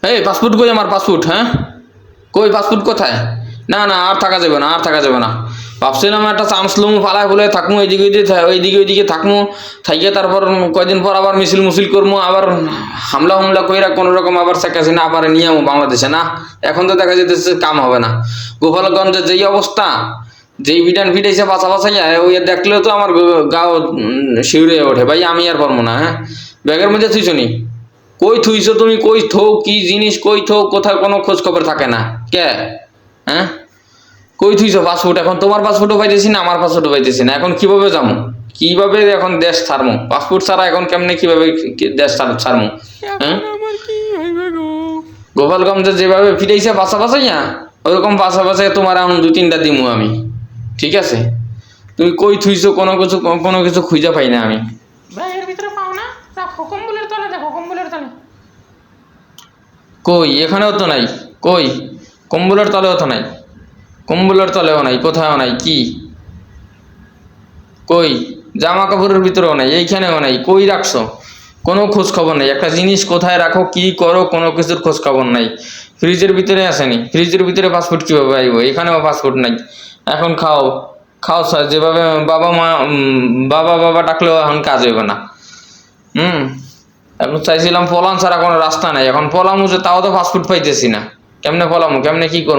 এই পাসপোর্ট কই আমার পাসপোর্ট? হ্যাঁ, কই পাসপোর্ট কোথায়? না না, আর থাকা যাবে না, আর থাকা যাবে না। ভাবছিলাম একটা চান্স লুমু ফালায় ফুলে থাকমু, এইদিকে ওইদিকে ওইদিকে থাকমু, থাইকে তারপর কয়দিন পর আবার মিছিল মুছিল করবো, আবার হামলা হুমলা কইরা কোনো রকম আবার শেখ হাসিনা আবার নিয়ে আমু বাংলাদেশে। না, এখন তো দেখা যেতেছে কাম হবে না। গোপালগঞ্জের যেই অবস্থা, যেই বিধান ফিটাইছে বাছা বাছাইয়া, ওই দেখলেও তো আমার গাও শিউরে ওঠে। ভাই আমি আর পারবো না। হ্যাঁ, ব্যাগের মধ্যে থুইছো নি? কই থুইছো তুমি? কই থো কি জিনিস? কই থো কোথায় কোনো খোঁজ খবর থাকে না কে? হ্যাঁ, কই থুইছো পাসপোর্ট? এখন তোমার পাসপোর্টও পাইতেছি না, আমার পাসপোর্টও পাইতেছি না। এখন কিভাবে যাবো? কিভাবে এখন দেশ ছাড়মু? পাসপোর্ট ছাড়া এখন কেমনে কিভাবে দেশ ছাড়মু? হ্যাঁ, এখন আমার কি হইবে গো? গোপালগঞ্জে যেভাবে ফিরাইছে বাসা বাসাইয়া, ওরকম বাসা বাসায় তোমার এখন 2-3টা দিমু আমি। ঠিক আছে, তুমি কই থুইছো কোনো কিছু খুঁজে পাই না আমি। ব্যাগের ভিতরে পাও না? রাখো কম্বলের তলে, দেখো কম্বলের তলে। কই, এখানেও তো নাই। কই, কম্বলের তলেও তো নাই। কম্বলের তলেও নাই, কোথাও নাই। কি কই, জামা কাপড়ের ভিতরেও নাই, এইখানেও নাই। কই রাখছো? কোনো খোঁজ খবর নেই। একটা জিনিস কোথায় রাখো, কি করো, কোনো কিছুর খোঁজ খবর নাই। ফ্রিজের ভিতরে আসেনি, ফ্রিজের ভিতরে পাসপোর্ট কিভাবে আইব? এখানেও পাসপোর্ট নাই। এখন খাও, খাও স্যার। যেভাবে বাবা মা বাবা বাবা ডাকলেও এখন কাজ হইবে না। হুম, এখন চাইছিলাম পলান ছাড়া কোনো রাস্তা নাই। এখন পলামু যে, তাও তো পাসপোর্ট পাইতেছি না। কেমনে পলামু, কেমনে কি করবো?